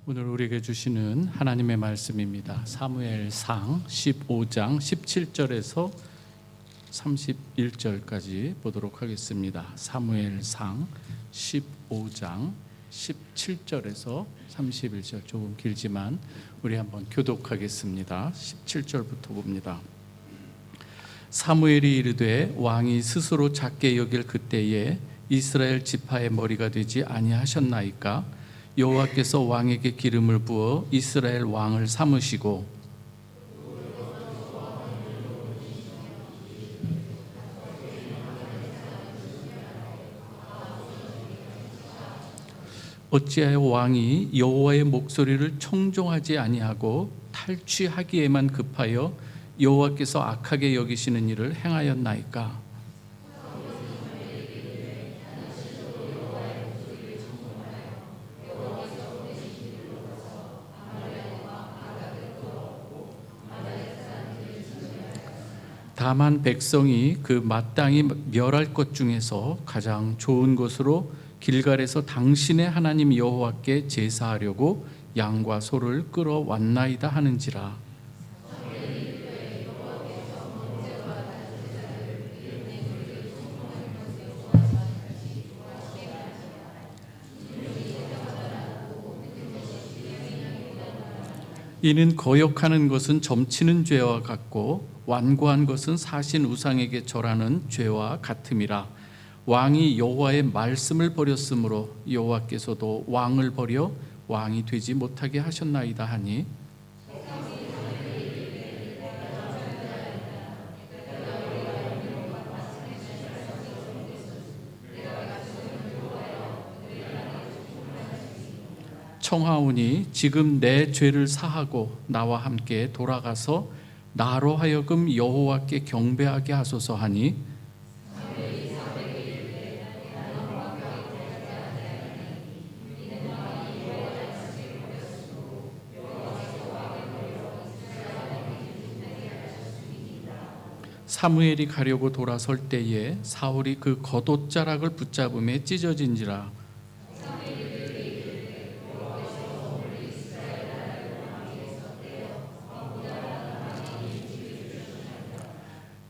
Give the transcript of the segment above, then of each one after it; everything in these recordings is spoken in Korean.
오늘 우리에게 주시는 하나님의 말씀입니다. 사무엘상 15장 17절에서 31절까지 보도록 하겠습니다. 사무엘상 15장 17절에서 31절, 조금 길지만 우리 한번 교독하겠습니다. 17절부터 봅니다. 사무엘이 이르되 왕이 스스로 작게 여길 그때에 이스라엘 지파의 머리가 되지 아니하셨나이까? 여호와께서 왕에게 기름을 부어 이스라엘 왕을 삼으시고 어찌하여 왕이 여호와의 목소리를 청종하지 아니하고 탈취하기에만 급하여 여호와께서 악하게 여기시는 일을 행하였나이까? 다만 백성이 그 마땅히 멸할 것 중에서 가장 좋은 것으로 길갈에서 당신의 하나님 여호와께 제사하려고 양과 소를 끌어왔나이다 하는지라. 이는 거역하는 것은 점치는 죄와 같고 완고한 것은 사신 우상에게 절하는 죄와 같음이라. 왕이 여호와의 말씀을 버렸으므로 여호와께서도 왕을 버려 왕이 되지 못하게 하셨나이다 하니, 청하오니 지금 내 죄를 사하고 나와 함께 돌아가서 나로 하여금 여호와께 경배하게 하소서 하니, 사무엘이 가려고 돌아설 때에 사울이 그 겉옷자락을 붙잡음에 찢어진지라.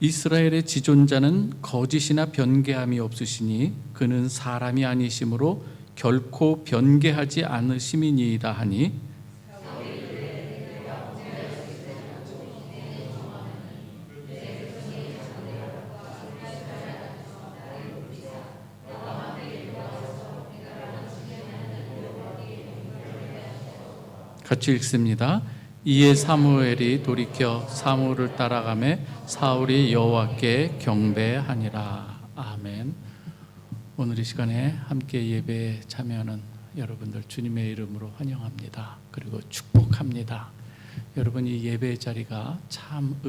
이스라엘의 지존자는 거짓이나 변개함이 없으시니 그는 사람이 아니시므로 결코 변개하지 않으심이니이다 하니, 같이 읽습니다. 이에 사무엘이 돌이켜 사무엘을 따라가매 사울이 여호와께 경배하니라. 아멘. 오늘 이 시간에 함께 예배에 참여하는 여러분들 주님의 이름으로 환영합니다. 그리고 축복합니다. 여러분, 이 예배의 자리가 참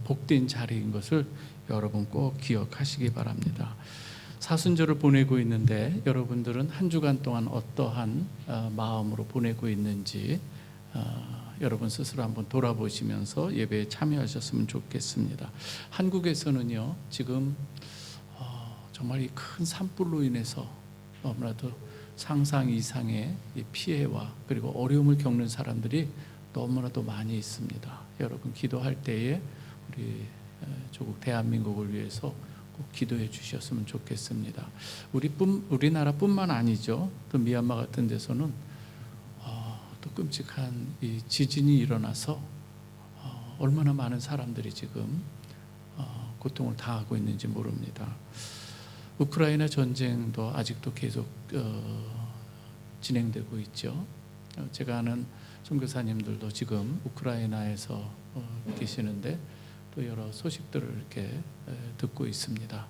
복된 자리인 것을 여러분 꼭 기억하시기 바랍니다. 사순절을 보내고 있는데 여러분들은 한 주간 동안 어떠한 마음으로 보내고 있는지 여러분 스스로 한번 돌아보시면서 예배에 참여하셨으면 좋겠습니다. 한국에서는요, 지금 정말 이 큰 산불로 인해서 너무나도 상상 이상의 피해와 그리고 어려움을 겪는 사람들이 너무나도 많이 있습니다. 여러분 기도할 때에 우리 조국 대한민국을 위해서 꼭 기도해 주셨으면 좋겠습니다. 우리나라뿐만 아니죠. 또 미얀마 같은 데서는 또 끔찍한 이 지진이 일어나서 얼마나 많은 사람들이 지금 고통을 당하고 있는지 모릅니다. 우크라이나 전쟁도 아직도 계속 진행되고 있죠. 제가 아는 선교사님들도 지금 우크라이나에서 계시는데 또 여러 소식들을 이렇게 듣고 있습니다.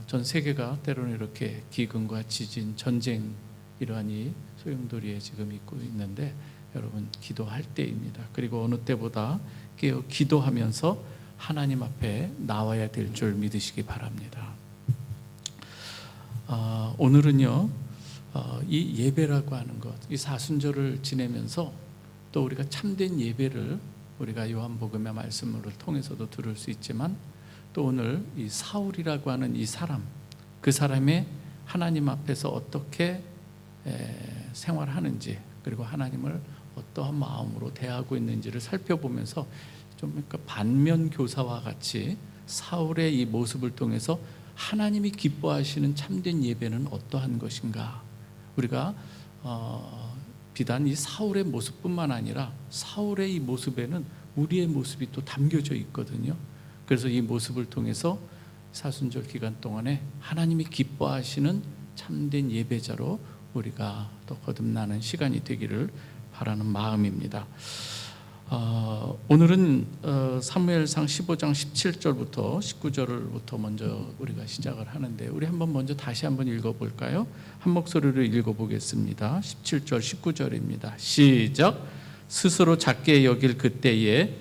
전 세계가 때로는 이렇게 기근과 지진, 전쟁 이러한 이 소용돌이에 지금 있고 있는데 여러분 기도할 때입니다. 그리고 어느 때보다 깨어 기도하면서 하나님 앞에 나와야 될 줄 믿으시기 바랍니다. 오늘은요, 이 예배라고 하는 것, 이 사순절을 지내면서 또 우리가 참된 예배를 우리가 요한복음의 말씀을 통해서도 들을 수 있지만 또 오늘 이 사울이라고 하는 이 사람, 그 사람의 하나님 앞에서 어떻게 생활하는지, 그리고 하나님을 어떠한 마음으로 대하고 있는지를 살펴보면서 좀 그러니까 반면 교사와 같이 사울의 이 모습을 통해서 하나님이 기뻐하시는 참된 예배는 어떠한 것인가, 우리가 비단 이 사울의 모습뿐만 아니라 사울의 이 모습에는 우리의 모습이 또 담겨져 있거든요. 그래서 이 모습을 통해서 사순절 기간 동안에 하나님이 기뻐하시는 참된 예배자로 우리가 또 거듭나는 시간이 되기를 바라는 마음입니다. 오늘은 사무엘상 15장 17절부터 19절부터 먼저 우리가 시작을 하는데, 우리 한번 먼저 다시 한번 읽어볼까요? 한 목소리로 읽어보겠습니다. 17절 19절입니다. 시작. 스스로 작게 여길 그때에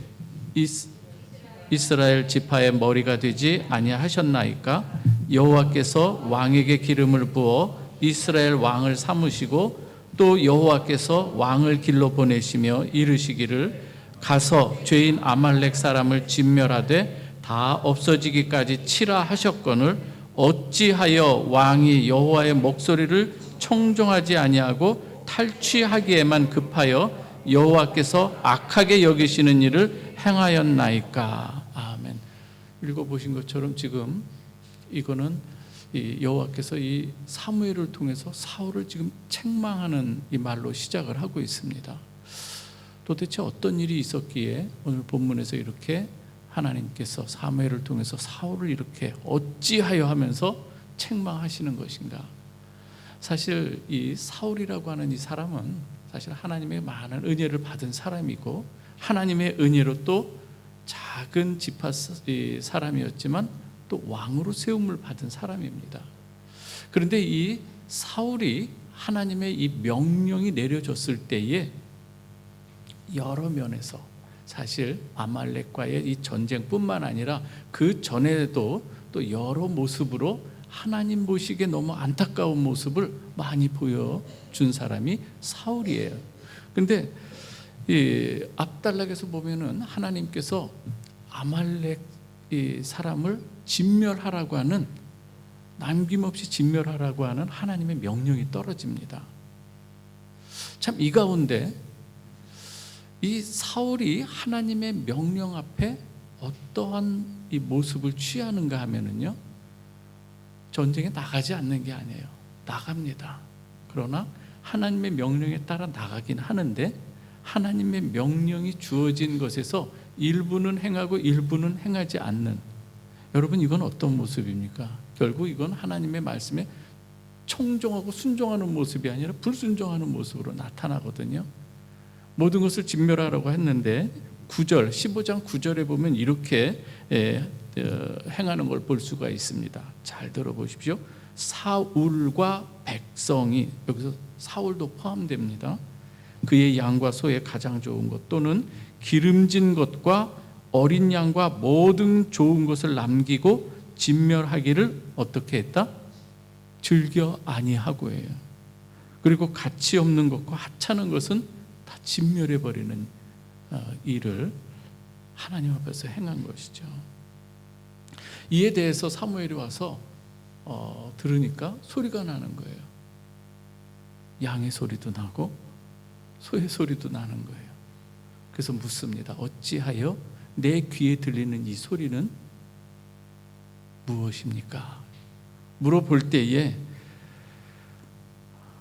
이스라엘 지파의 머리가 되지 아니하셨나이까? 여호와께서 왕에게 기름을 부어 이스라엘 왕을 삼으시고 또 여호와께서 왕을 길러 보내시며 이르시기를 가서 죄인 아말렉 사람을 진멸하되 다 없어지기까지 치라 하셨거늘 어찌하여 왕이 여호와의 목소리를 청종하지 아니하고 탈취하기에만 급하여 여호와께서 악하게 여기시는 일을 행하였나이까? 아멘. 읽어보신 것처럼 지금 이거는 이 여호와께서 이 사무엘을 통해서 사울을 지금 책망하는 이 말로 시작을 하고 있습니다. 도대체 어떤 일이 있었기에 오늘 본문에서 이렇게 하나님께서 사무엘을 통해서 사울을 이렇게 어찌하여 하면서 책망하시는 것인가? 사실 이 사울이라고 하는 이 사람은 사실 하나님의 많은 은혜를 받은 사람이고 하나님의 은혜로 또 작은 지파 사람이었지만 또 왕으로 세움을 받은 사람입니다. 그런데 이 사울이 하나님의 이 명령이 내려졌을 때에 여러 면에서 사실 아말렉과의 이 전쟁뿐만 아니라 그 전에도 또 여러 모습으로 하나님 보시기에 너무 안타까운 모습을 많이 보여준 사람이 사울이에요. 그런데 이 압달락에서 보면은 하나님께서 아말렉 이 사람을 진멸하라고 하는, 남김없이 진멸하라고 하는 하나님의 명령이 떨어집니다. 참 이 가운데 이 사울이 하나님의 명령 앞에 어떠한 이 모습을 취하는가 하면은요, 전쟁에 나가지 않는 게 아니에요. 나갑니다. 그러나 하나님의 명령에 따라 나가긴 하는데 하나님의 명령이 주어진 것에서 일부는 행하고 일부는 행하지 않는, 여러분 이건 어떤 모습입니까? 결국 이건 하나님의 말씀에 청종하고 순종하는 모습이 아니라 불순종하는 모습으로 나타나거든요. 모든 것을 진멸하라고 했는데 9절 15장 9절에 보면 이렇게 행하는 걸 볼 수가 있습니다. 잘 들어보십시오. 사울과 백성이, 여기서 사울도 포함됩니다. 그의 양과 소의 가장 좋은 것 또는 기름진 것과 어린 양과 모든 좋은 것을 남기고 진멸하기를 어떻게 했다? 즐겨 아니하고 해요. 그리고 가치 없는 것과 하찮은 것은 다 진멸해버리는 일을 하나님 앞에서 행한 것이죠. 이에 대해서 사무엘이 와서 들으니까 소리가 나는 거예요. 양의 소리도 나고 소의 소리도 나는 거예요. 그래서 묻습니다. 어찌하여 내 귀에 들리는 이 소리는 무엇입니까? 물어볼 때에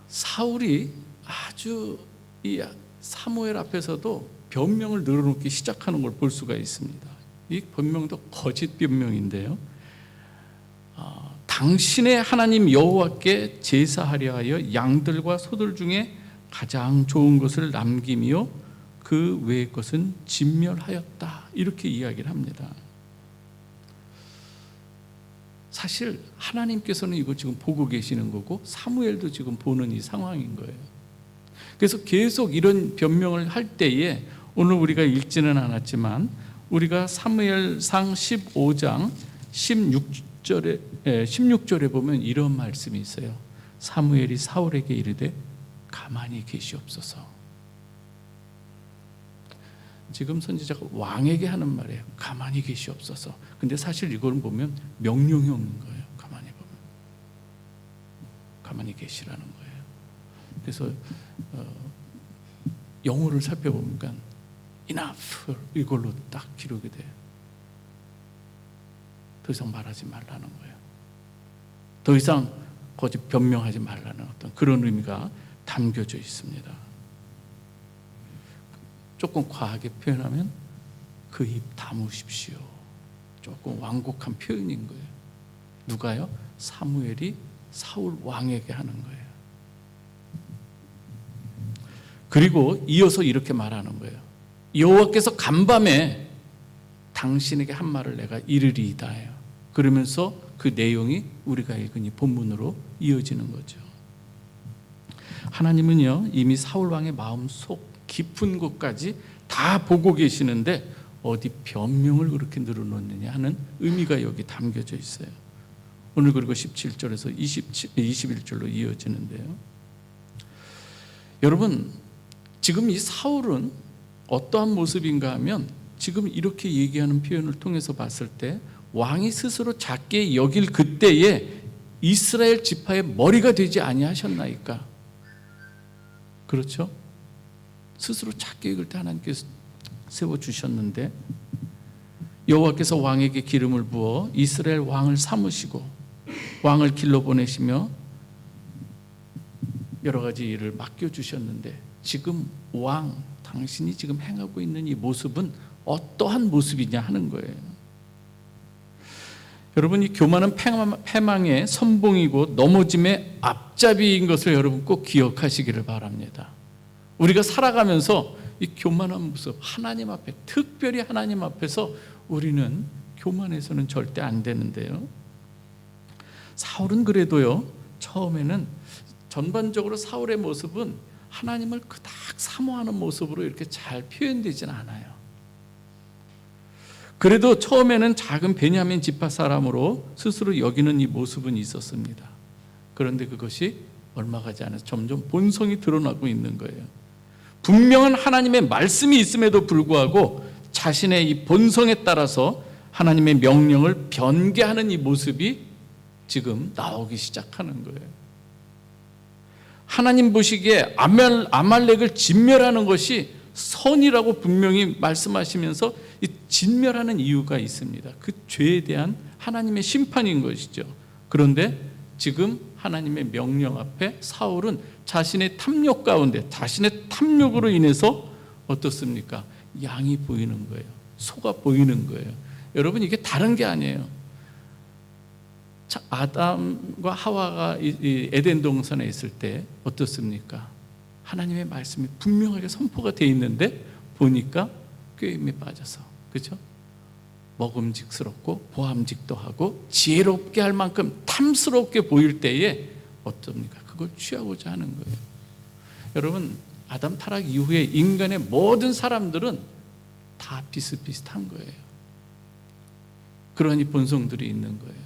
사울이 아주 이 사무엘 앞에서도 변명을 늘어놓기 시작하는 걸 볼 수가 있습니다. 이 변명도 거짓 변명인데요. 당신의 하나님 여호와께 제사하려 하여 양들과 소들 중에 가장 좋은 것을 남기며 그 외의 것은 진멸하였다, 이렇게 이야기를 합니다. 사실 하나님께서는 이거 지금 보고 계시는 거고 사무엘도 지금 보는 이 상황인 거예요. 그래서 계속 이런 변명을 할 때에 오늘 우리가 읽지는 않았지만 우리가 사무엘상 15장 16절에 보면 이런 말씀이 있어요. 사무엘이 사울에게 이르되 가만히 계시옵소서. 지금 선지자가 왕에게 하는 말이에요. 가만히 계시옵소서. 근데 사실 이걸 보면 명령형인 거예요. 가만히 보면 가만히 계시라는 거예요. 그래서 영어를 살펴보니까 enough 이걸로 딱 기록이 돼요. 더 이상 말하지 말라는 거예요. 더 이상 거짓 변명하지 말라는 어떤 그런 의미가 담겨져 있습니다. 조금 과하게 표현하면 그 입 다무십시오. 조금 완곡한 표현인 거예요. 누가요? 사무엘이 사울 왕에게 하는 거예요. 그리고 이어서 이렇게 말하는 거예요. 여호와께서 간밤에 당신에게 한 말을 내가 이르리이다예요. 그러면서 그 내용이 우리가 읽은 이 본문으로 이어지는 거죠. 하나님은요, 이미 사울 왕의 마음속 깊은 곳까지 다 보고 계시는데 어디 변명을 그렇게 늘어놓느냐 하는 의미가 여기 담겨져 있어요. 오늘 그리고 17절에서 21절로 이어지는데요. 여러분, 지금 이 사울은 어떠한 모습인가 하면 지금 이렇게 얘기하는 표현을 통해서 봤을 때 왕이 스스로 작게 여길 그때에 이스라엘 지파의 머리가 되지 아니하셨나이까? 그렇죠? 스스로 작게 여길 때 하나님께서 세워주셨는데 여호와께서 왕에게 기름을 부어 이스라엘 왕을 삼으시고 왕을 길러 보내시며 여러 가지 일을 맡겨주셨는데 지금 왕, 당신이 지금 행하고 있는 이 모습은 어떠한 모습이냐 하는 거예요. 여러분, 이 교만은 패망의 선봉이고 넘어짐의 앞잡이인 것을 여러분 꼭 기억하시기를 바랍니다. 우리가 살아가면서 이 교만한 모습, 하나님 앞에, 특별히 하나님 앞에서 우리는 교만해서는 절대 안 되는데요. 사울은 그래도요, 처음에는 전반적으로 사울의 모습은 하나님을 그닥 사모하는 모습으로 이렇게 잘 표현되진 않아요. 그래도 처음에는 작은 베냐민 지파 사람으로 스스로 여기는 이 모습은 있었습니다. 그런데 그것이 얼마 가지 않아서 점점 본성이 드러나고 있는 거예요. 분명한 하나님의 말씀이 있음에도 불구하고 자신의 이 본성에 따라서 하나님의 명령을 변개하는 이 모습이 지금 나오기 시작하는 거예요. 하나님 보시기에 아말렉을 진멸하는 것이 선이라고 분명히 말씀하시면서 이 진멸하는 이유가 있습니다. 그 죄에 대한 하나님의 심판인 것이죠. 그런데 지금 하나님의 명령 앞에 사울은 자신의 탐욕 가운데 자신의 탐욕으로 인해서 어떻습니까? 양이 보이는 거예요. 소가 보이는 거예요. 여러분, 이게 다른 게 아니에요. 아담과 하와가 에덴 동산에 있을 때 어떻습니까? 하나님의 말씀이 분명하게 선포가 되어 있는데 보니까 꾀임에 빠져서, 그렇죠? 먹음직스럽고 보암직도 하고 지혜롭게 할 만큼 탐스럽게 보일 때에 어떻습니까? 그걸 취하고자 하는 거예요. 여러분, 아담 타락 이후에 인간의 모든 사람들은 다 비슷비슷한 거예요. 그러한 이 본성들이 있는 거예요.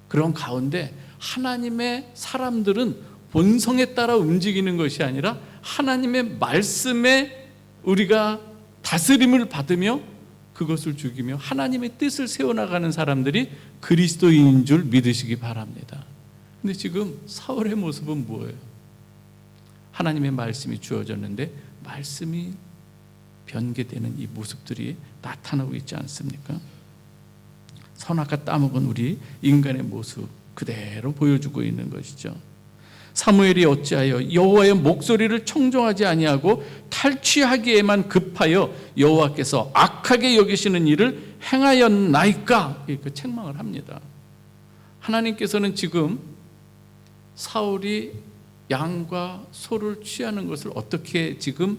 그런 가운데 하나님의 사람들은 본성에 따라 움직이는 것이 아니라 하나님의 말씀에 우리가 다스림을 받으며 그것을 죽이며 하나님의 뜻을 세워나가는 사람들이 그리스도인인 줄 믿으시기 바랍니다. 근데 지금 사울의 모습은 뭐예요? 하나님의 말씀이 주어졌는데 말씀이 변개되는 이 모습들이 나타나고 있지 않습니까? 선악과 따먹은 우리 인간의 모습 그대로 보여주고 있는 것이죠. 사무엘이 어찌하여 여호와의 목소리를 청종하지 아니하고 탈취하기에만 급하여 여호와께서 악하게 여기시는 일을 행하였나이까? 이렇게 책망을 합니다. 하나님께서는 지금 사울이 양과 소를 취하는 것을 어떻게 지금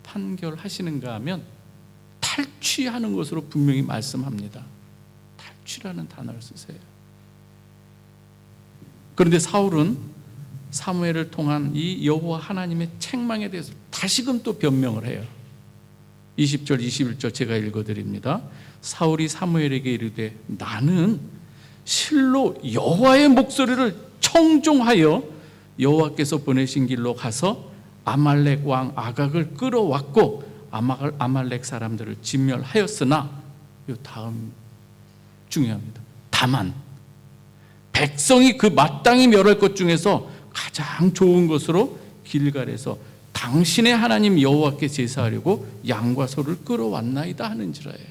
판결하시는가 하면 탈취하는 것으로 분명히 말씀합니다. 탈취라는 단어를 쓰세요. 그런데 사울은 사무엘을 통한 이 여호와 하나님의 책망에 대해서 다시금 또 변명을 해요. 20절 21절 제가 읽어드립니다. 사울이 사무엘에게 이르되 나는 실로 여호와의 목소리를 청종하여 여호와께서 보내신 길로 가서 아말렉 왕 아각을 끌어왔고 아말렉 사람들을 진멸하였으나 이 다음 중요합니다. 다만 백성이 그 마땅히 멸할 것 중에서 가장 좋은 것으로 길갈에서 당신의 하나님 여호와께 제사하려고 양과 소를 끌어왔나이다 하는지라예요.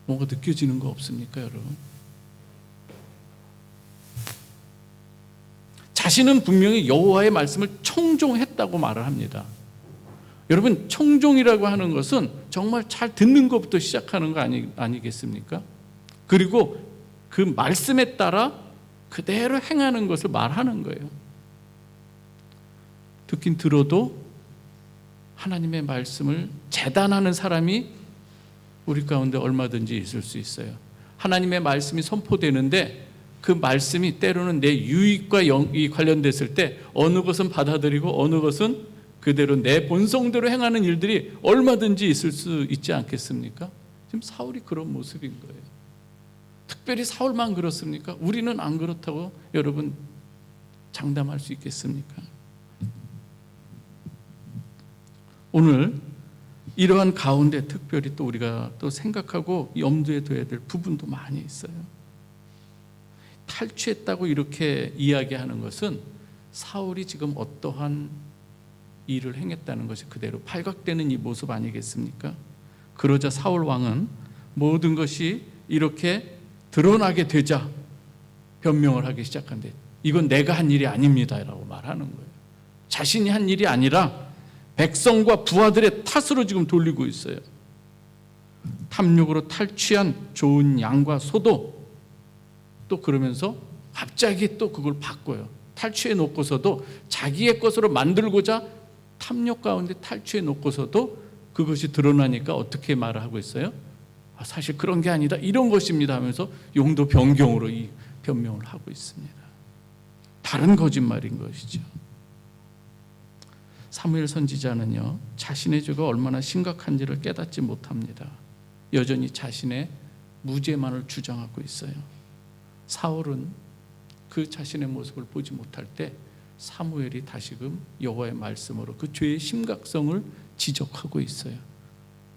뭔가 느껴지는 거 없습니까, 여러분? 자신은 분명히 여호와의 말씀을 청종했다고 말을 합니다. 여러분, 청종이라고 하는 것은 정말 잘 듣는 것부터 시작하는 거 아니겠습니까? 그리고 그 말씀에 따라 그대로 행하는 것을 말하는 거예요. 듣긴 들어도 하나님의 말씀을 재단하는 사람이 우리 가운데 얼마든지 있을 수 있어요. 하나님의 말씀이 선포되는데 그 말씀이 때로는 내 유익과 영이 관련됐을 때 어느 것은 받아들이고 어느 것은 그대로 내 본성대로 행하는 일들이 얼마든지 있을 수 있지 않겠습니까? 지금 사울이 그런 모습인 거예요. 특별히 사울만 그렇습니까? 우리는 안 그렇다고 여러분 장담할 수 있겠습니까? 오늘 이러한 가운데 특별히 또 우리가 또 생각하고 염두에 둬야 될 부분도 많이 있어요. 탈취했다고 이렇게 이야기하는 것은 사울이 지금 어떠한 일을 행했다는 것이 그대로 발각되는 이 모습 아니겠습니까? 그러자 사울 왕은 모든 것이 이렇게 드러나게 되자 변명을 하기 시작한데, 이건 내가 한 일이 아닙니다 라고 말하는 거예요. 자신이 한 일이 아니라 백성과 부하들의 탓으로 지금 돌리고 있어요. 탐욕으로 탈취한 좋은 양과 소도 또 그러면서 갑자기 또 그걸 바꿔요. 탈취해 놓고서도 자기의 것으로 만들고자 탐욕 가운데 탈취해 놓고서도 그것이 드러나니까 어떻게 말을 하고 있어요? 사실 그런 게 아니다, 이런 것입니다 하면서 용도 변경으로 이 변명을 하고 있습니다. 다른 거짓말인 것이죠. 사무엘 선지자는요, 자신의 죄가 얼마나 심각한지를 깨닫지 못합니다. 여전히 자신의 무죄만을 주장하고 있어요. 사울은 그 자신의 모습을 보지 못할 때 사무엘이 다시금 여호와의 말씀으로 그 죄의 심각성을 지적하고 있어요.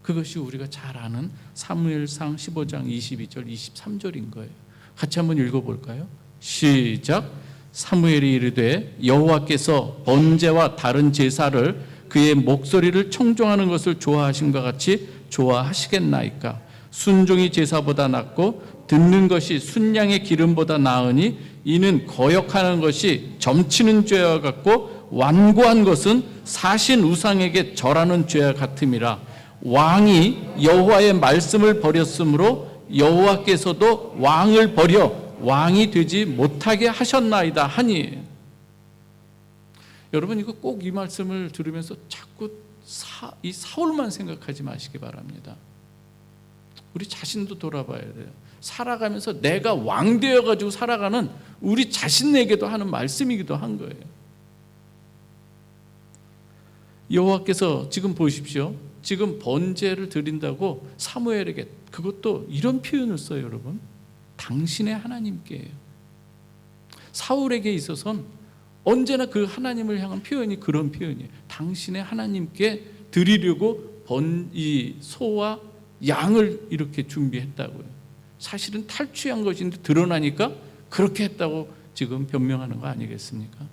그것이 우리가 잘 아는 사무엘상 15장 22절 23절인 거예요. 같이 한번 읽어볼까요? 시작. 사무엘이 이르되 여호와께서 번제와 다른 제사를 그의 목소리를 청종하는 것을 좋아하심과 같이 좋아하시겠나이까? 순종이 제사보다 낫고 듣는 것이 순양의 기름보다 나으니 이는 거역하는 것이 점치는 죄와 같고 완고한 것은 사신 우상에게 절하는 죄와 같음이라. 왕이 여호와의 말씀을 버렸으므로 여호와께서도 왕을 버려 왕이 되지 못하게 하셨나이다 하니. 여러분, 이거 꼭 이 말씀을 들으면서 자꾸 이 사울만 생각하지 마시기 바랍니다. 우리 자신도 돌아봐야 돼요. 살아가면서 내가 왕 되어가지고 살아가는 우리 자신에게도 하는 말씀이기도 한 거예요. 여호와께서 지금 보십시오. 지금 번제를 드린다고 사무엘에게, 그것도 이런 표현을 써요, 여러분. 당신의 하나님께예요. 사울에게 있어서는 언제나 그 하나님을 향한 표현이 그런 표현이에요. 당신의 하나님께 드리려고 이 소와 양을 이렇게 준비했다고요. 사실은 탈취한 것인데 드러나니까 그렇게 했다고 지금 변명하는 거 아니겠습니까?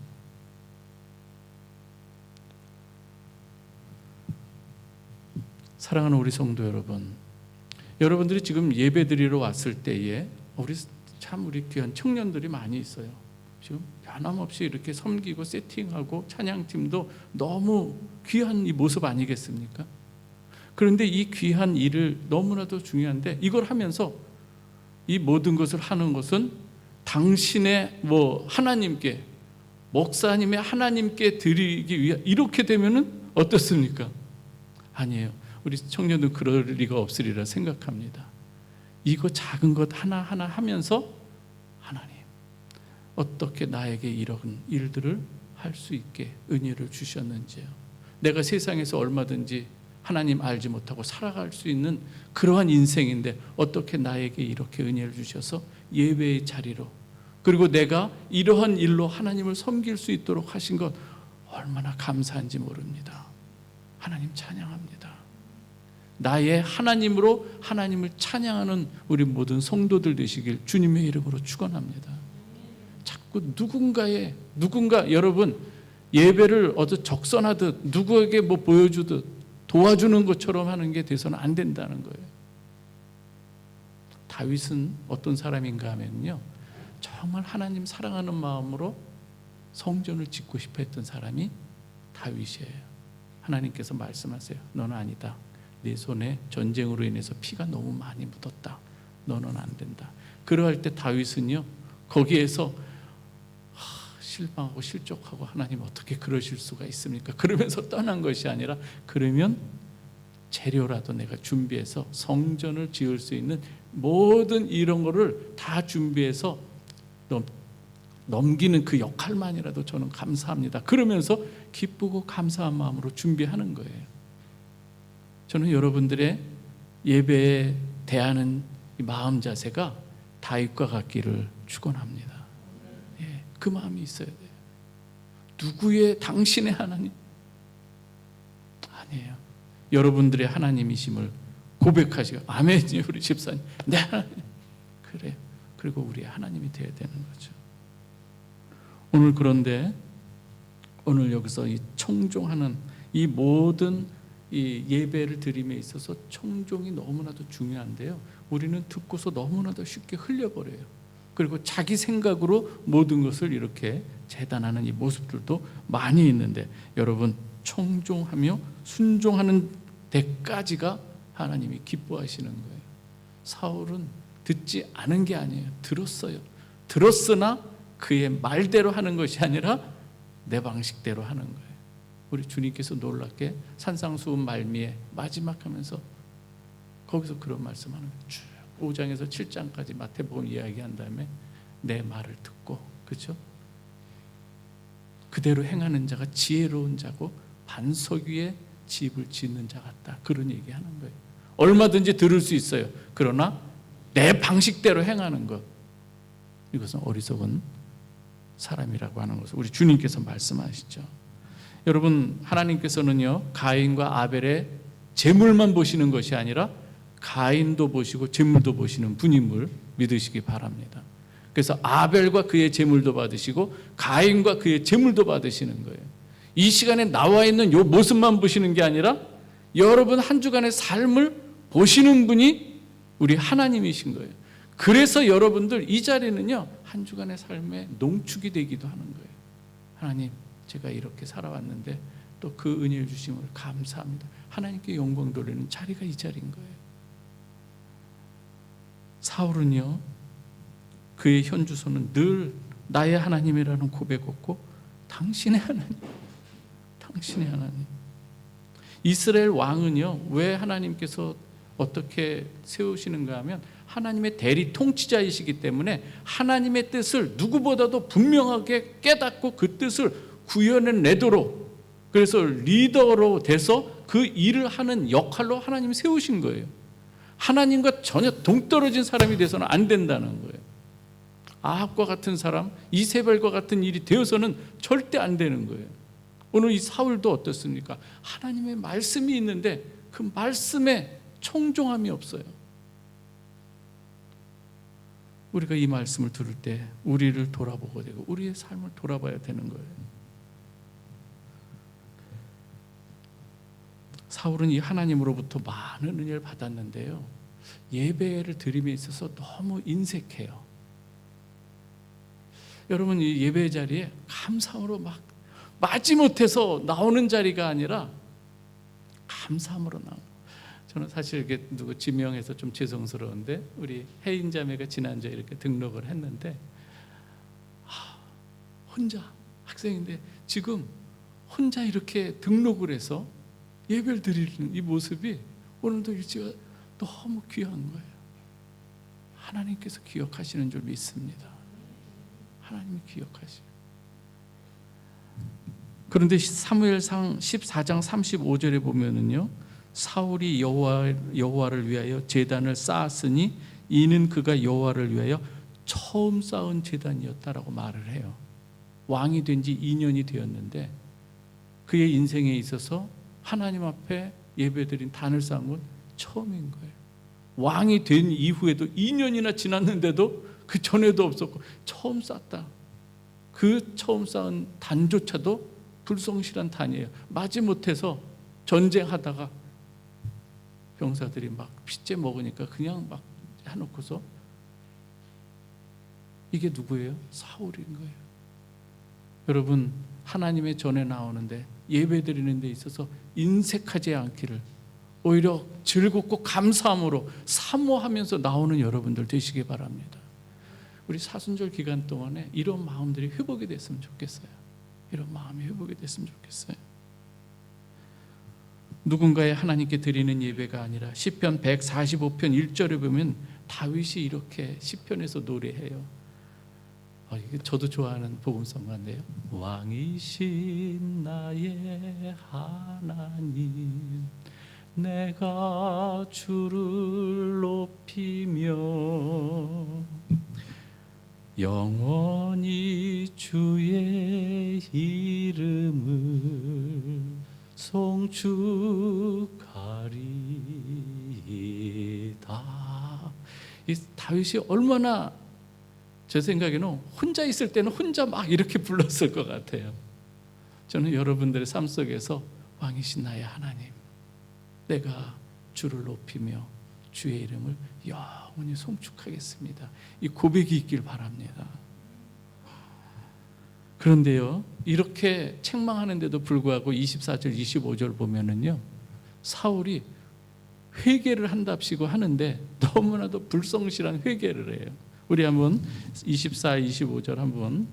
사랑하는 우리 성도 여러분, 여러분들이 지금 예배드리러 왔을 때에 우리 귀한 청년들이 많이 있어요. 지금 변함없이 이렇게 섬기고 세팅하고 찬양팀도 너무 귀한 이 모습 아니겠습니까? 그런데 이 귀한 일을 너무나도 중요한데, 이걸 하면서 이 모든 것을 하는 것은 당신의 하나님께, 목사님의 하나님께 드리기 위해, 이렇게 되면은 어떻습니까? 아니에요. 우리 청년들 그럴 리가 없으리라 생각합니다. 이거 작은 것 하나하나 하면서 하나님, 어떻게 나에게 이런 일들을 할 수 있게 은혜를 주셨는지요. 내가 세상에서 얼마든지 하나님 알지 못하고 살아갈 수 있는 그러한 인생인데 어떻게 나에게 이렇게 은혜를 주셔서 예배의 자리로, 그리고 내가 이러한 일로 하나님을 섬길 수 있도록 하신 것 얼마나 감사한지 모릅니다. 하나님 찬양합니다. 나의 하나님으로 하나님을 찬양하는 우리 모든 성도들 되시길 주님의 이름으로 축원합니다. 자꾸 누군가, 여러분, 예배를 어디 적선하듯 누구에게 뭐 보여주듯 도와주는 것처럼 하는 게 돼서는 안 된다는 거예요. 다윗은 어떤 사람인가 하면요, 정말 하나님 사랑하는 마음으로 성전을 짓고 싶어 했던 사람이 다윗이에요. 하나님께서 말씀하세요. 너는 아니다. 내 손에 전쟁으로 인해서 피가 너무 많이 묻었다. 너는 안 된다. 그러할 때 다윗은요, 거기에서 실망하고 실족하고, 하나님 어떻게 그러실 수가 있습니까? 그러면서 떠난 것이 아니라, 그러면 재료라도 내가 준비해서 성전을 지을 수 있는 모든 이런 거를 다 준비해서 넘기는 그 역할만이라도 저는 감사합니다. 그러면서 기쁘고 감사한 마음으로 준비하는 거예요. 저는 여러분들의 예배에 대하는 이 마음 자세가 다윗과 같기를 축원합니다. 예, 그 마음이 있어야 돼요. 누구의 당신의 하나님? 아니에요. 여러분들의 하나님이심을 고백하시고, 아멘이요 우리 집사님. 네, 하나님. 그래요. 그리고 우리의 하나님이 되어야 되는 거죠. 오늘 그런데 오늘 여기서 이 청종하는 이 모든 이 예배를 드림에 있어서 청종이 너무나도 중요한데요, 우리는 듣고서 너무나도 쉽게 흘려버려요. 그리고 자기 생각으로 모든 것을 이렇게 재단하는 이 모습들도 많이 있는데, 여러분, 청종하며 순종하는 데까지가 하나님이 기뻐하시는 거예요. 사울은 듣지 않은 게 아니에요. 들었어요. 들었으나 그의 말대로 하는 것이 아니라 내 방식대로 하는 거예요. 우리 주님께서 놀랍게 산상수훈 말미에 마지막 하면서 거기서 그런 말씀하는 거예요. 쭉 5장에서 7장까지 마태복음 이야기한 다음에 내 말을 듣고, 그렇죠? 그대로 행하는 자가 지혜로운 자고 반석 위에 집을 짓는 자 같다. 그런 얘기하는 거예요. 얼마든지 들을 수 있어요. 그러나 내 방식대로 행하는 것, 이것은 어리석은 사람이라고 하는 것을 우리 주님께서 말씀하시죠. 여러분, 하나님께서는요, 가인과 아벨의 재물만 보시는 것이 아니라 가인도 보시고 재물도 보시는 분임을 믿으시기 바랍니다. 그래서 아벨과 그의 재물도 받으시고 가인과 그의 재물도 받으시는 거예요. 이 시간에 나와 있는 이 모습만 보시는 게 아니라 여러분 한 주간의 삶을 보시는 분이 우리 하나님이신 거예요. 그래서 여러분들 이 자리는요, 한 주간의 삶의 농축이 되기도 하는 거예요. 하나님, 제가 이렇게 살아왔는데 또 그 은혜를 주심을 감사합니다. 하나님께 영광 돌리는 자리가 이 자리인 거예요. 사울은요, 그의 현주소는 늘 나의 하나님이라는 고백했고, 당신의 하나님, 당신의 하나님. 이스라엘 왕은요, 왜 하나님께서 어떻게 세우시는가 하면 하나님의 대리 통치자이시기 때문에 하나님의 뜻을 누구보다도 분명하게 깨닫고 그 뜻을 구현해내도록, 그래서 리더로 돼서 그 일을 하는 역할로 하나님이 세우신 거예요. 하나님과 전혀 동떨어진 사람이 돼서는 안 된다는 거예요. 아합과 같은 사람, 이세벨과 같은 일이 되어서는 절대 안 되는 거예요. 오늘 이 사울도 어떻습니까? 하나님의 말씀이 있는데 그 말씀에 청종함이 없어요. 우리가 이 말씀을 들을 때 우리를 돌아보게 되고 우리의 삶을 돌아봐야 되는 거예요. 사울은 이 하나님으로부터 많은 은혜를 받았는데요, 예배를 드림에 있어서 너무 인색해요. 여러분, 이 예배 자리에 감사함으로 막 마지못해서 나오는 자리가 아니라 감사함으로 나와요. 저는 사실 이렇게 누구 지명해서 좀 죄송스러운데, 우리 혜인 자매가 지난주에 이렇게 등록을 했는데, 혼자 학생인데 지금 혼자 이렇게 등록을 해서 예배를 드리는 이 모습이 오늘도 일지가 너무 귀한 거예요. 하나님께서 기억하시는 줄 믿습니다. 하나님이 기억하시죠. 그런데 사무엘상 14장 35절에 보면은요, 사울이 여호와를 위하여 제단을 쌓았으니 이는 그가 여호와를 위하여 처음 쌓은 제단이었다라고 말을 해요. 왕이 된 지 2년이 되었는데 그의 인생에 있어서 하나님 앞에 예배드린 단을 쌓은 건 처음인 거예요. 왕이 된 이후에도 2년이나 지났는데도 그 전에도 없었고 처음 쌓았다. 그 처음 쌓은 단조차도 불성실한 단이에요. 마지못해서 전쟁하다가 병사들이 막 핏째 먹으니까 그냥 막 해놓고서, 이게 누구예요? 사울인 거예요. 여러분, 하나님의 전에 나오는데 예배 드리는 데 있어서 인색하지 않기를, 오히려 즐겁고 감사함으로 사모하면서 나오는 여러분들 되시기 바랍니다. 우리 사순절 기간 동안에 이런 마음들이 회복이 됐으면 좋겠어요. 이런 마음이 회복이 됐으면 좋겠어요. 누군가의 하나님께 드리는 예배가 아니라 시편 145편 1절에 보면 다윗이 이렇게 시편에서 노래해요. 이게 저도 좋아하는 복음성 같네요. 왕이신 나의 하나님, 내가 주를 높이며 영원히 주의 이름을 송축하리이다. 이 다윗이 얼마나, 제 생각에는 혼자 있을 때는 혼자 막 이렇게 불렀을 것 같아요. 저는 여러분들의 삶 속에서 왕이신 나의 하나님, 내가 주를 높이며 주의 이름을 영원히 송축하겠습니다. 이 고백이 있길 바랍니다. 그런데요, 이렇게 책망하는데도 불구하고 24절 25절 보면은요, 사울이 회개를 한답시고 하는데 너무나도 불성실한 회개를 해요. 우리 한번 24, 25절 한번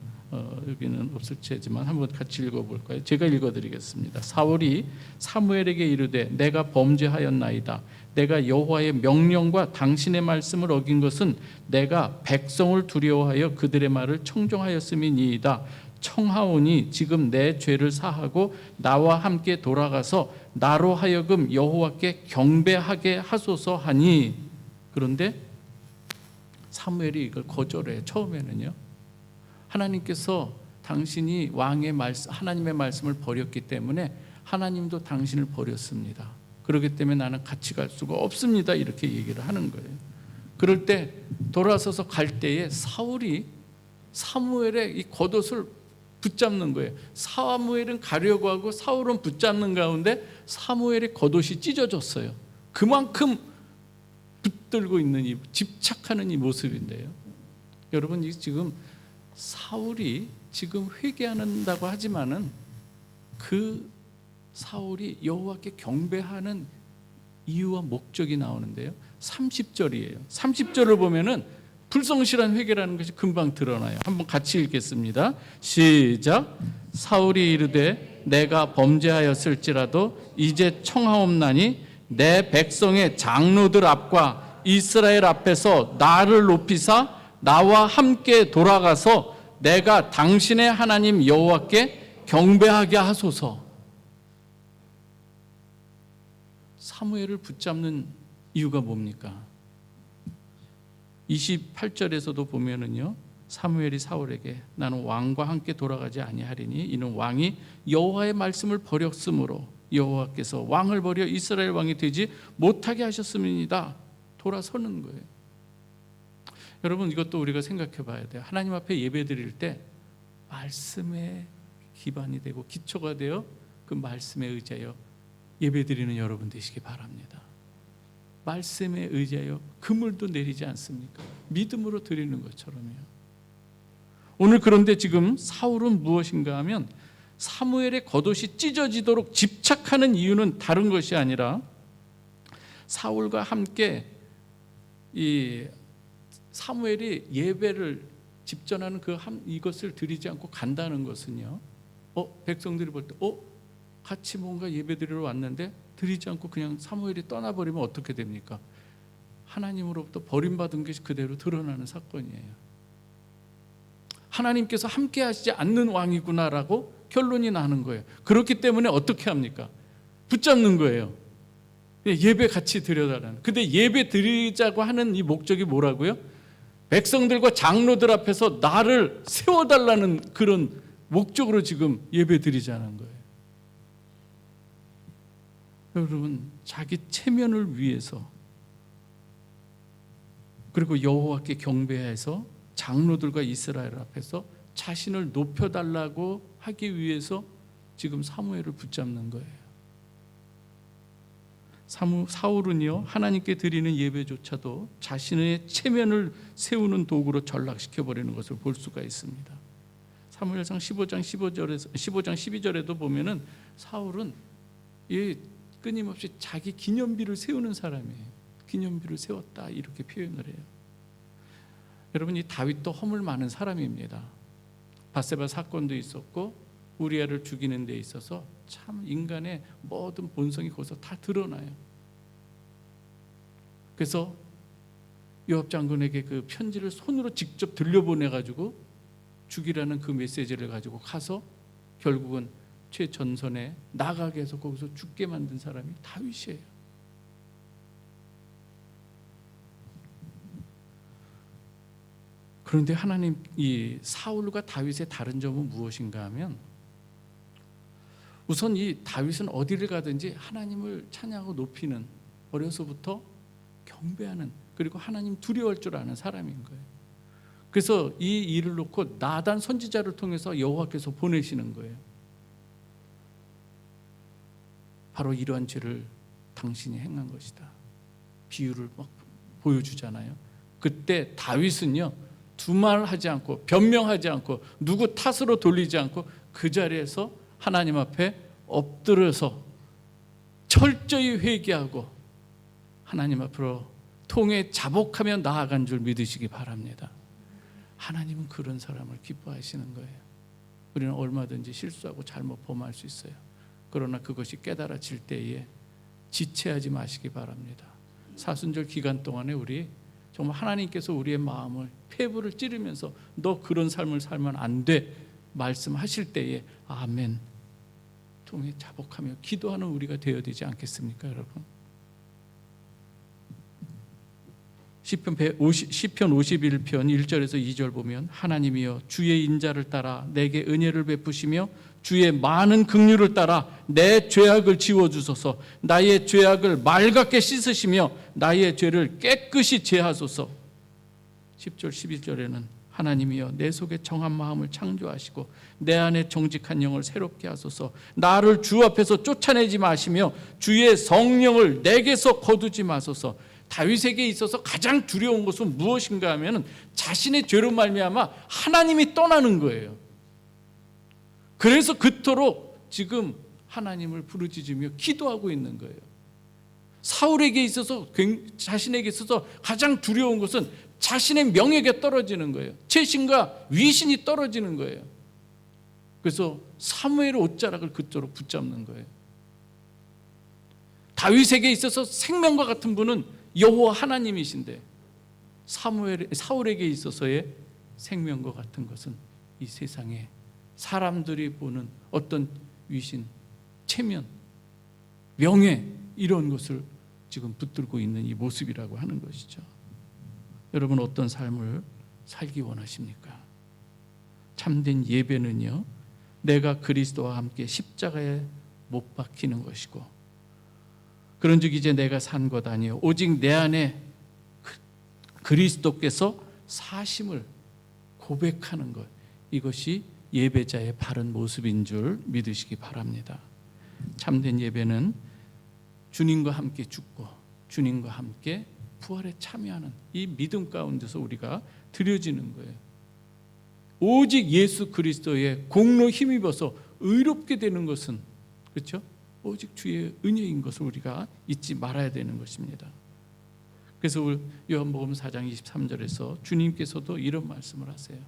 여기는 없을 테지만 한번 같이 읽어볼까요? 제가 읽어드리겠습니다. 사울이 사무엘에게 이르되 내가 범죄하였나이다. 내가 여호와의 명령과 당신의 말씀을 어긴 것은 내가 백성을 두려워하여 그들의 말을 청종하였음이니이다. 청하오니 지금 내 죄를 사하고 나와 함께 돌아가서 나로 하여금 여호와께 경배하게 하소서 하니. 그런데 사무엘이 이걸 거절해요. 처음에는요, 하나님께서 당신이 왕의 말씀, 하나님의 말씀을 버렸기 때문에 하나님도 당신을 버렸습니다. 그렇기 때문에 나는 같이 갈 수가 없습니다. 이렇게 얘기를 하는 거예요. 그럴 때 돌아서서 갈 때에 사울이 사무엘의 이 겉옷을 붙잡는 거예요. 사무엘은 가려고 하고 사울은 붙잡는 가운데 사무엘의 겉옷이 찢어졌어요. 그만큼 붙들고 있는 이, 집착하는 이 모습인데요. 여러분, 이 지금 사울이 지금 회개한다고 하지만은 그 사울이 여호와께 경배하는 이유와 목적이 나오는데요, 30절이에요. 30절을 보면은 불성실한 회개라는 것이 금방 드러나요. 한번 같이 읽겠습니다. 시작. 사울이 이르되 내가 범죄하였을지라도 이제 청하옵나니 내 백성의 장로들 앞과 이스라엘 앞에서 나를 높이사 나와 함께 돌아가서 내가 당신의 하나님 여호와께 경배하게 하소서. 사무엘을 붙잡는 이유가 뭡니까? 28절에서도 보면은요, 사무엘이 사울에게 나는 왕과 함께 돌아가지 아니하리니 이는 왕이 여호와의 말씀을 버렸으므로 여호와께서 왕을 버려 이스라엘 왕이 되지 못하게 하셨음이니이다. 돌아서는 거예요. 여러분, 이것도 우리가 생각해 봐야 돼요. 하나님 앞에 예배 드릴 때 말씀에 기반이 되고 기초가 되어 그 말씀에 의지하여 예배 드리는 여러분 되시기 바랍니다. 말씀에 의지하여 그물도 내리지 않습니까? 믿음으로 드리는 것처럼요. 오늘 그런데 지금 사울은 무엇인가 하면 사무엘의 겉옷이 찢어지도록 집착하는 이유는 다른 것이 아니라 사울과 함께 이 사무엘이 예배를 집전하는 이것을 드리지 않고 간다는 것은요, 백성들이 볼 때 같이 뭔가 예배 드리러 왔는데 드리지 않고 그냥 사무엘이 떠나버리면 어떻게 됩니까? 하나님으로부터 버림받은 것이 그대로 드러나는 사건이에요. 하나님께서 함께 하시지 않는 왕이구나라고 결론이 나는 거예요. 그렇기 때문에 어떻게 합니까? 붙잡는 거예요. 예배 같이 드려달라는. 근데 예배 드리자고 하는 이 목적이 뭐라고요? 백성들과 장로들 앞에서 나를 세워달라는 그런 목적으로 지금 예배 드리자는 거예요. 여러분, 자기 체면을 위해서, 그리고 여호와께 경배해서 장로들과 이스라엘 앞에서 자신을 높여달라고 하기 위해서 지금 사무엘을 붙잡는 거예요. 사울은요, 하나님께 드리는 예배조차도 자신의 체면을 세우는 도구로 전락시켜버리는 것을 볼 수가 있습니다. 사무엘상 15장 12절에도 보면은 사울은 끊임없이 자기 기념비를 세우는 사람이에요. 기념비를 세웠다 이렇게 표현을 해요. 여러분, 이 다윗도 허물 많은 사람입니다. 밧세바 사건도 있었고 우리아를 죽이는 데 있어서 참 인간의 모든 본성이 거기서 다 드러나요. 그래서 요압 장군에게 그 편지를 손으로 직접 들려보내가지고 죽이라는 그 메시지를 가지고 가서 결국은 최전선에 나가게 해서 거기서 죽게 만든 사람이 다윗이에요. 그런데 하나님, 이 사울과 다윗의 다른 점은 무엇인가 하면, 우선 이 다윗은 어디를 가든지 하나님을 찬양하고 높이는, 어려서부터 경배하는, 그리고 하나님 두려워할 줄 아는 사람인 거예요. 그래서 이 일을 놓고 나단 선지자를 통해서 여호와께서 보내시는 거예요. 바로 이러한 죄를 당신이 행한 것이다. 비유를 막 보여주잖아요. 그때 다윗은요, 두말하지 않고 변명하지 않고 누구 탓으로 돌리지 않고 그 자리에서 하나님 앞에 엎드려서 철저히 회개하고 하나님 앞으로 통에 자복하며 나아간 줄 믿으시기 바랍니다. 하나님은 그런 사람을 기뻐하시는 거예요. 우리는 얼마든지 실수하고 잘못 범할 수 있어요. 그러나 그것이 깨달아질 때에 지체하지 마시기 바랍니다. 사순절 기간 동안에 우리 정말 하나님께서 우리의 마음을 폐부를 찌르면서 너 그런 삶을 살면 안 돼 말씀하실 때에 아멘 통해 자복하며 기도하는 우리가 되어야 되지 않겠습니까, 여러분? 시편 51편 1절에서 2절 보면, 하나님이여 주의 인자를 따라 내게 은혜를 베푸시며 주의 많은 긍휼을 따라 내 죄악을 지워주소서. 나의 죄악을 맑게 씻으시며 나의 죄를 깨끗이 제하소서. 10절 11절에는 하나님이여 내 속에 정한 마음을 창조하시고 내 안에 정직한 영을 새롭게 하소서. 나를 주 앞에서 쫓아내지 마시며 주의 성령을 내게서 거두지 마소서. 다윗에게 있어서 가장 두려운 것은 무엇인가 하면 자신의 죄로 말미암아 하나님이 떠나는 거예요. 그래서 그토록 지금 하나님을 부르짖으며 기도하고 있는 거예요. 사울에게 있어서, 자신에게 있어서 가장 두려운 것은 자신의 명예가 떨어지는 거예요. 채신과 위신이 떨어지는 거예요. 그래서 사무엘의 옷자락을 그토록 붙잡는 거예요. 다윗에게 있어서 생명과 같은 분은 여호와 하나님이신데 사울에게 있어서의 생명과 같은 것은 이 세상에 사람들이 보는 어떤 위신, 체면, 명예 이런 것을 지금 붙들고 있는 이 모습이라고 하는 것이죠. 여러분, 어떤 삶을 살기 원하십니까? 참된 예배는요, 내가 그리스도와 함께 십자가에 못 박히는 것이고, 그런즉 이제 내가 산 것 아니요 오직 내 안에 그리스도께서 사심을 고백하는 것, 이것이 예배자의 바른 모습인 줄 믿으시기 바랍니다. 참된 예배는 주님과 함께 죽고 주님과 함께 부활에 참여하는 이 믿음 가운데서 우리가 드려지는 거예요. 오직 예수 그리스도의 공로 힘입어서 의롭게 되는 것은, 그렇죠? 오직 주의 은혜인 것을 우리가 잊지 말아야 되는 것입니다. 그래서 요한복음 4장 23절에서 주님께서도 이런 말씀을 하세요.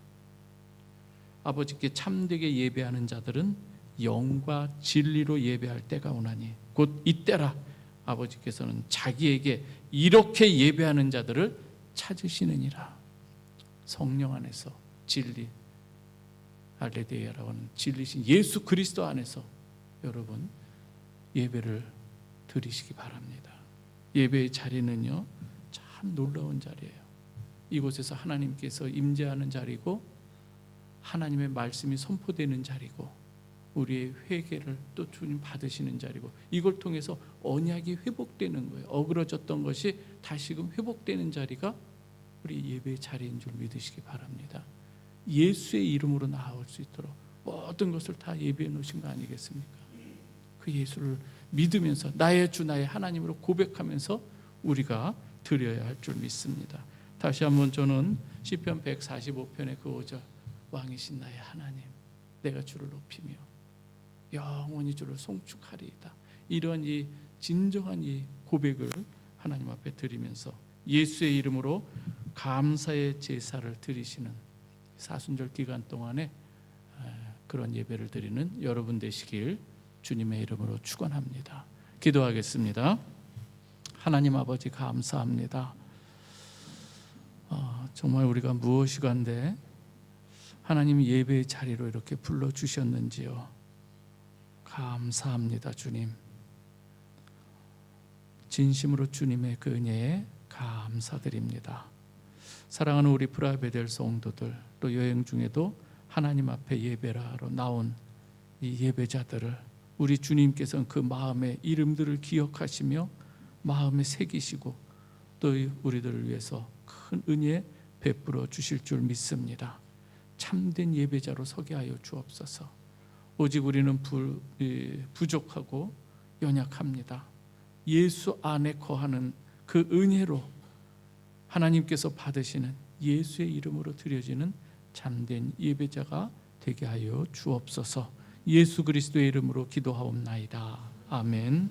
아버지께 참되게 예배하는 자들은 영과 진리로 예배할 때가 오나니 곧 이때라. 아버지께서는 자기에게 이렇게 예배하는 자들을 찾으시느니라. 성령 안에서 진리, 알레데이아라고 하는 진리신 예수 그리스도 안에서 여러분 예배를 드리시기 바랍니다. 예배의 자리는요, 참 놀라운 자리예요. 이곳에서 하나님께서 임재하는 자리고 하나님의 말씀이 선포되는 자리고 우리의 회개를 또 주님 받으시는 자리고, 이걸 통해서 언약이 회복되는 거예요. 어그러졌던 것이 다시금 회복되는 자리가 우리 예배의 자리인 줄 믿으시기 바랍니다. 예수의 이름으로 나아올 수 있도록 모든 것을 다 예비해 놓으신 거 아니겠습니까? 그 예수를 믿으면서 나의 주 나의 하나님으로 고백하면서 우리가 드려야 할 줄 믿습니다. 다시 한번 저는 시편 145편의 그 5절, 왕이신 나의 하나님, 내가 주를 높이며 영원히 주를 송축하리이다. 이런 이 진정한 이 고백을 하나님 앞에 드리면서 예수의 이름으로 감사의 제사를 드리시는 사순절 기간 동안에 그런 예배를 드리는 여러분 되시길 주님의 이름으로 축원합니다. 기도하겠습니다. 하나님 아버지 감사합니다. 정말 우리가 무엇이간데 하나님 예배의 자리로 이렇게 불러주셨는지요. 감사합니다. 주님, 진심으로 주님의 그 은혜에 감사드립니다. 사랑하는 우리 브라베델 성도들, 또 여행 중에도 하나님 앞에 예배하러 나온 이 예배자들을 우리 주님께서는 그 마음의 이름들을 기억하시며 마음에 새기시고 또 우리들을 위해서 큰 은혜 베풀어 주실 줄 믿습니다. 참된 예배자로 서게 하여 주옵소서. 오직 우리는 부족하고 연약합니다. 예수 안에 거하는 그 은혜로 하나님께서 받으시는 예수의 이름으로 드려지는 참된 예배자가 되게 하여 주옵소서. 예수 그리스도의 이름으로 기도하옵나이다. 아멘.